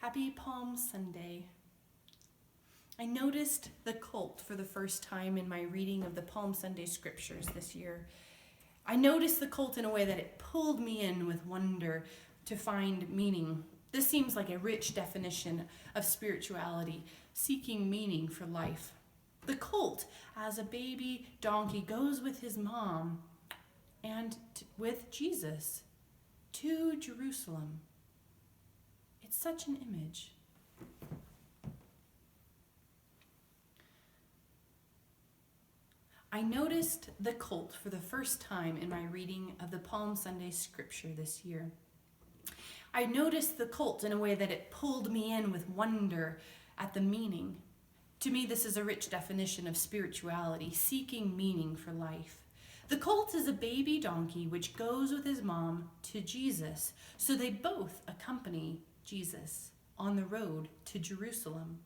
Happy Palm Sunday. I noticed the cult for the first time in my reading of the Palm Sunday scriptures this year. I noticed the cult in a way that it pulled me in with wonder to find meaning. This seems like a rich definition of spirituality, seeking meaning for life. The colt, as a baby donkey, goes with his mom and with Jesus to Jerusalem. It's such an image. I noticed the colt for the first time in my reading of the Palm Sunday scripture this year. I noticed the colt in a way that it pulled me in with wonder at the meaning. To me, this is a rich definition of spirituality, seeking meaning for life. The colt is a baby donkey which goes with his mom to Jesus, so they both accompany Jesus on the road to Jerusalem.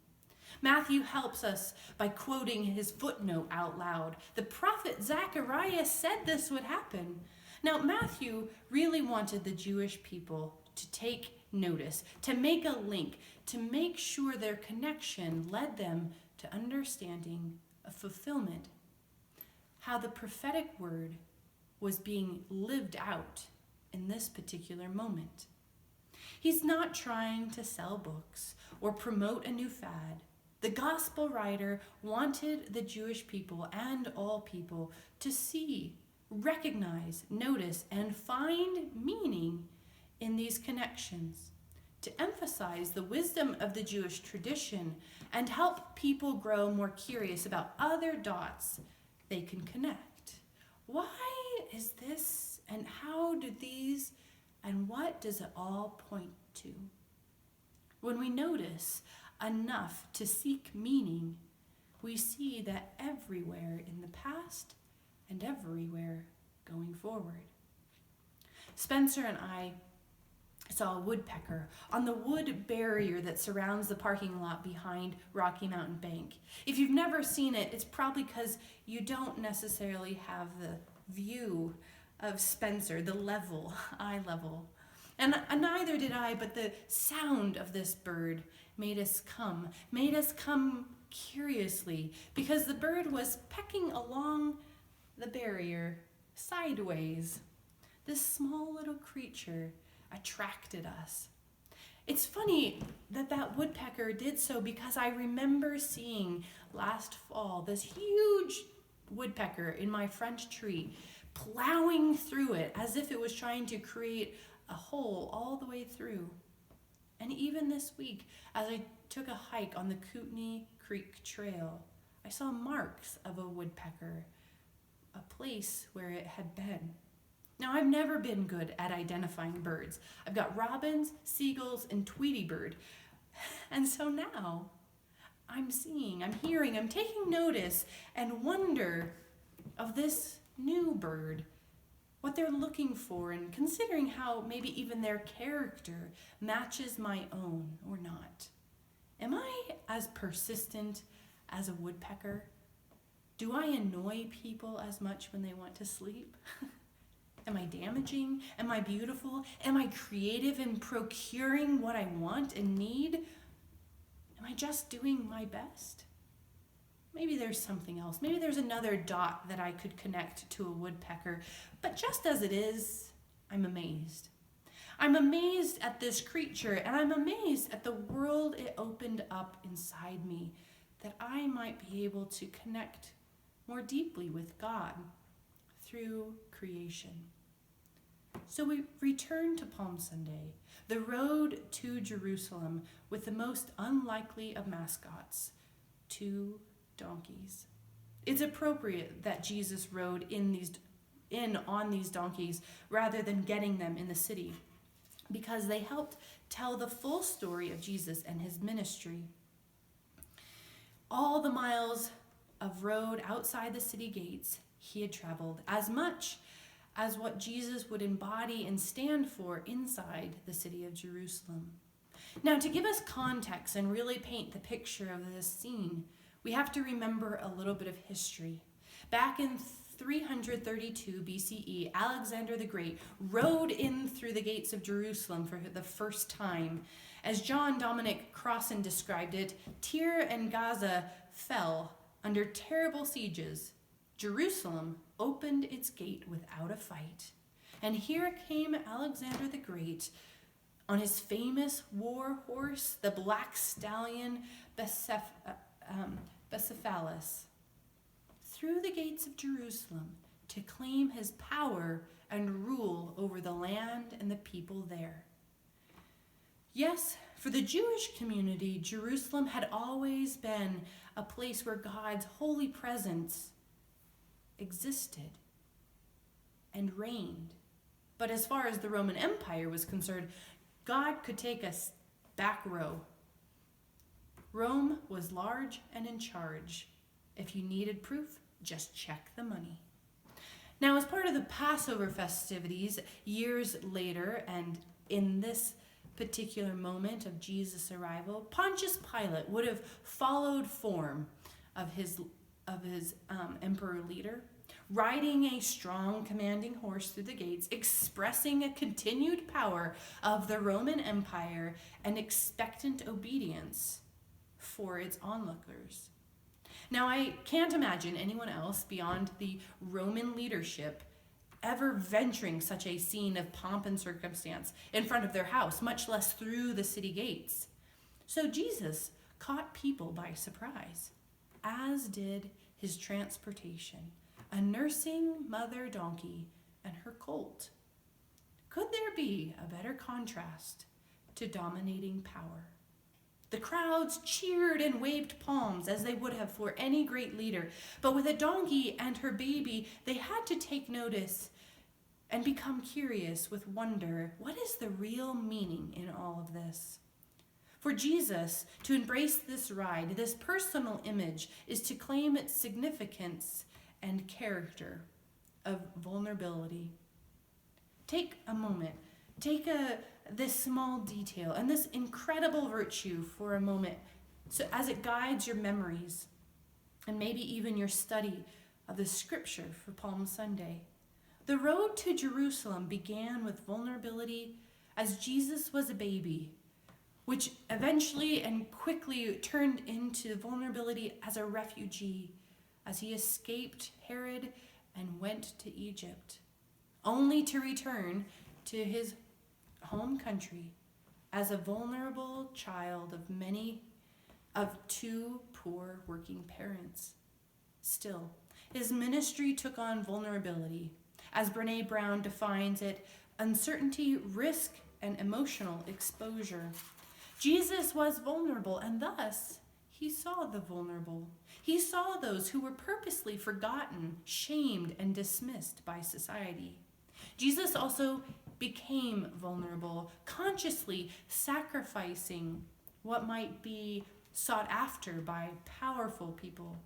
Matthew helps us by quoting his footnote out loud. The prophet Zechariah said this would happen. Now, Matthew really wanted the Jewish people to take notice, to make a link, to make sure their connection led them to understanding a fulfillment, how the prophetic word was being lived out in this particular moment. He's not trying to sell books or promote a new fad. The gospel writer wanted the Jewish people and all people to see, recognize, notice, and find meaning in these connections, to emphasize the wisdom of the Jewish tradition and help people grow more curious about other dots they can connect. Why is this, and how do these, and what does it all point to? When we notice enough to seek meaning, we see that everywhere in the past and everywhere going forward. Spencer and I saw a woodpecker on the wood barrier that surrounds the parking lot behind Rocky Mountain Bank. If you've never seen it, it's probably because you don't necessarily have the view of Spencer, the eye level. And neither did I, but the sound of this bird made us come curiously, because the bird was pecking along the barrier sideways. This small little creature attracted us. It's funny that woodpecker did so, because I remember seeing last fall this huge woodpecker in my front tree, plowing through it as if it was trying to create a hole all the way through. And even this week, as I took a hike on the Kootenai Creek Trail, I saw marks of a woodpecker, a place where it had been. Now, I've never been good at identifying birds. I've got robins, seagulls, and Tweety bird. And so now I'm seeing, I'm hearing, I'm taking notice and wonder of this new bird, what they're looking for, and considering how maybe even their character matches my own or not. Am I as persistent as a woodpecker? Do I annoy people as much when they want to sleep? Am I damaging? Am I beautiful? Am I creative in procuring what I want and need? Am I just doing my best? Maybe there's something else. Maybe there's another dot that I could connect to a woodpecker. But just as it is, I'm amazed. I'm amazed at this creature, and I'm amazed at the world it opened up inside me, that I might be able to connect more deeply with God through creation. So we return to Palm Sunday, the road to Jerusalem with the most unlikely of mascots, 2 donkeys. It's appropriate that Jesus rode on these donkeys rather than getting them in the city, because they helped tell the full story of Jesus and his ministry. All the miles of road outside the city gates he had traveled, as much as what Jesus would embody and stand for inside the city of Jerusalem. Now, to give us context and really paint the picture of this scene, we have to remember a little bit of history. Back in 332 BCE, Alexander the Great rode in through the gates of Jerusalem for the first time, As John Dominic Crossan described it, Tyre and Gaza fell under terrible sieges. Jerusalem opened its gate without a fight. And here came Alexander the Great on his famous war horse, the black stallion Bucephalus, through the gates of Jerusalem to claim his power and rule over the land and the people there. Yes, for the Jewish community, Jerusalem had always been a place where God's holy presence existed and reigned. But as far as the Roman Empire was concerned, God could take us back row. Rome was large and in charge. If you needed proof, just check the money. Now, as part of the Passover festivities, years later, and in this particular moment of Jesus' arrival, Pontius Pilate would have followed form of his emperor leader, riding a strong, commanding horse through the gates, expressing a continued power of the Roman Empire and expectant obedience for its onlookers. Now, I can't imagine anyone else beyond the Roman leadership ever venturing such a scene of pomp and circumstance in front of their house, much less through the city gates. So Jesus caught people by surprise, as did his transportation, a nursing mother donkey and her colt. Could there be a better contrast to dominating power? The crowds cheered and waved palms as they would have for any great leader, but with a donkey and her baby, they had to take notice and become curious with wonder. What is the real meaning in all of this? For Jesus to embrace this ride, this personal image, is to claim its significance and character of vulnerability. Take a moment. Take this small detail and this incredible virtue for a moment, so as it guides your memories and maybe even your study of the scripture for Palm Sunday. The road to Jerusalem began with vulnerability as Jesus was a baby, which eventually and quickly turned into vulnerability as a refugee, as he escaped Herod and went to Egypt, only to return to his home country as a vulnerable child of two poor working parents. Still, his ministry took on vulnerability. As Brene Brown defines it, uncertainty, risk, and emotional exposure. Jesus was vulnerable, and thus he saw the vulnerable. He saw those who were purposely forgotten, shamed, and dismissed by society. Jesus also became vulnerable, consciously sacrificing what might be sought after by powerful people.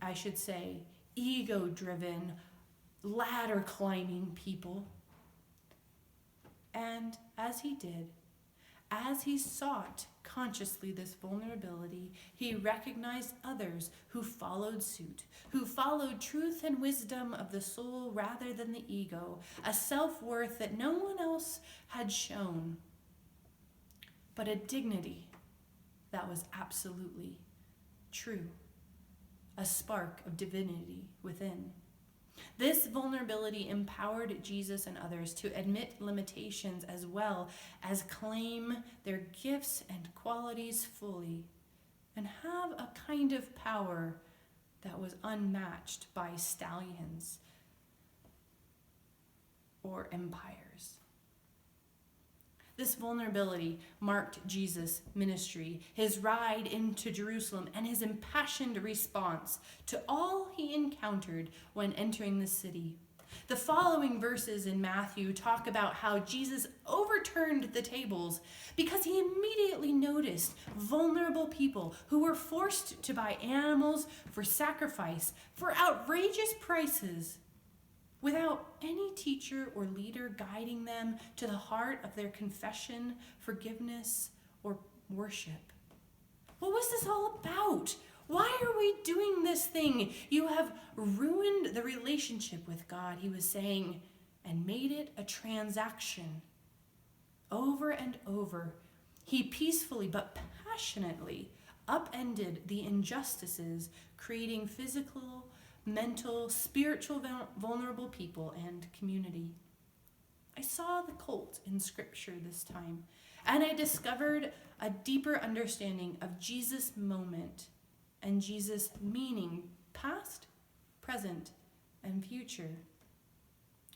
I should say, ego-driven, ladder-climbing people. And as he did, as he sought consciously this vulnerability, he recognized others who followed suit, who followed truth and wisdom of the soul rather than the ego, a self-worth that no one else had shown, but a dignity that was absolutely true, a spark of divinity within. This vulnerability empowered Jesus and others to admit limitations as well as claim their gifts and qualities fully and have a kind of power that was unmatched by stallions or empires. This vulnerability marked Jesus' ministry, his ride into Jerusalem, and his impassioned response to all he encountered when entering the city. The following verses in Matthew talk about how Jesus overturned the tables because he immediately noticed vulnerable people who were forced to buy animals for sacrifice for outrageous prices, without any teacher or leader guiding them to the heart of their confession, forgiveness, or worship. What was this all about? Why are we doing this thing? You have ruined the relationship with God, he was saying, and made it a transaction. Over and over, he peacefully but passionately upended the injustices creating physical, mental, spiritual, vulnerable people and community. I saw the cult in Scripture this time, and I discovered a deeper understanding of Jesus' moment and Jesus' meaning, past, present, and future.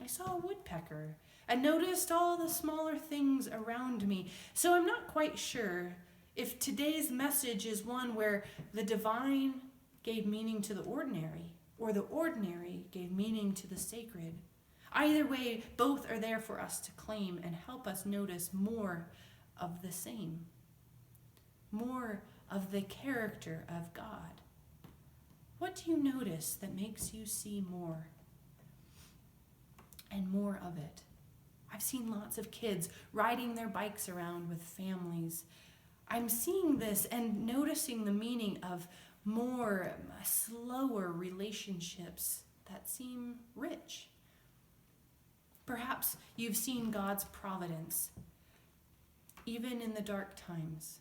I saw a woodpecker and noticed all the smaller things around me. So I'm not quite sure if today's message is one where the divine gave meaning to the ordinary, or the ordinary gave meaning to the sacred. Either way, both are there for us to claim and help us notice more of the same, more of the character of God. What do you notice that makes you see more and more of it? I've seen lots of kids riding their bikes around with families. I'm seeing this and noticing the meaning of more, slower relationships that seem rich. Perhaps you've seen God's providence, even in the dark times.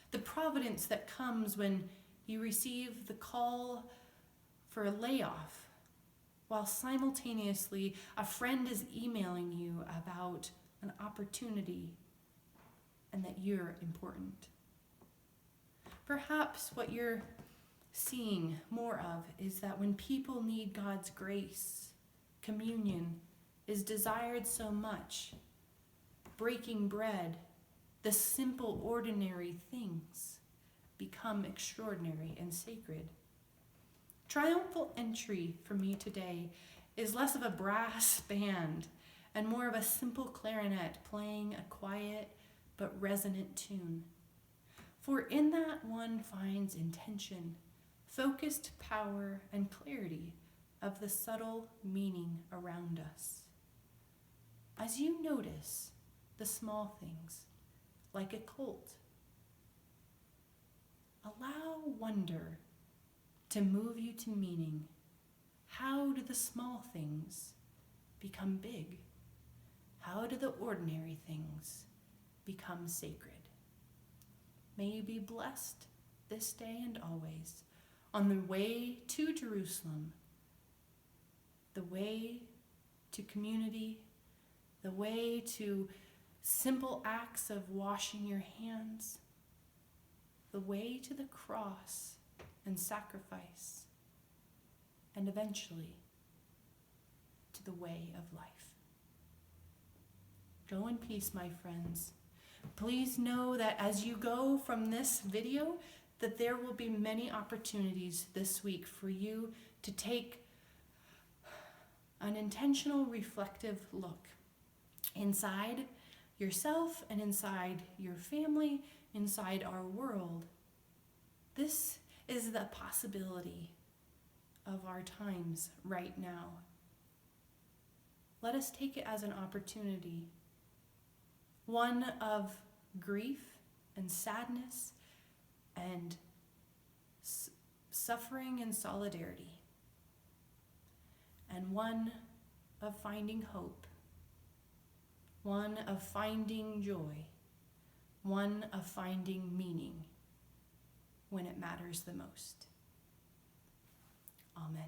The providence that comes when you receive the call for a layoff, while simultaneously a friend is emailing you about an opportunity and that you're important. Perhaps what you're seeing more of is that when people need God's grace, communion is desired so much. Breaking bread, the simple, ordinary things become extraordinary and sacred. Triumphal entry for me today is less of a brass band and more of a simple clarinet playing a quiet but resonant tune. For in that one finds intention, focused power, and clarity of the subtle meaning around us. As you notice the small things, like a colt, allow wonder to move you to meaning. How do the small things become big? How do the ordinary things become sacred? May you be blessed this day and always on the way to Jerusalem, the way to community, the way to simple acts of washing your hands, the way to the cross and sacrifice, and eventually to the way of life. Go in peace, my friends. Please know that as you go from this video, that there will be many opportunities this week for you to take an intentional, reflective look inside yourself and inside your family, inside our world. This is the possibility of our times right now. Let us take it as an opportunity, one of grief and sadness and suffering and solidarity, and one of finding hope, one of finding joy, one of finding meaning when it matters the most. Amen.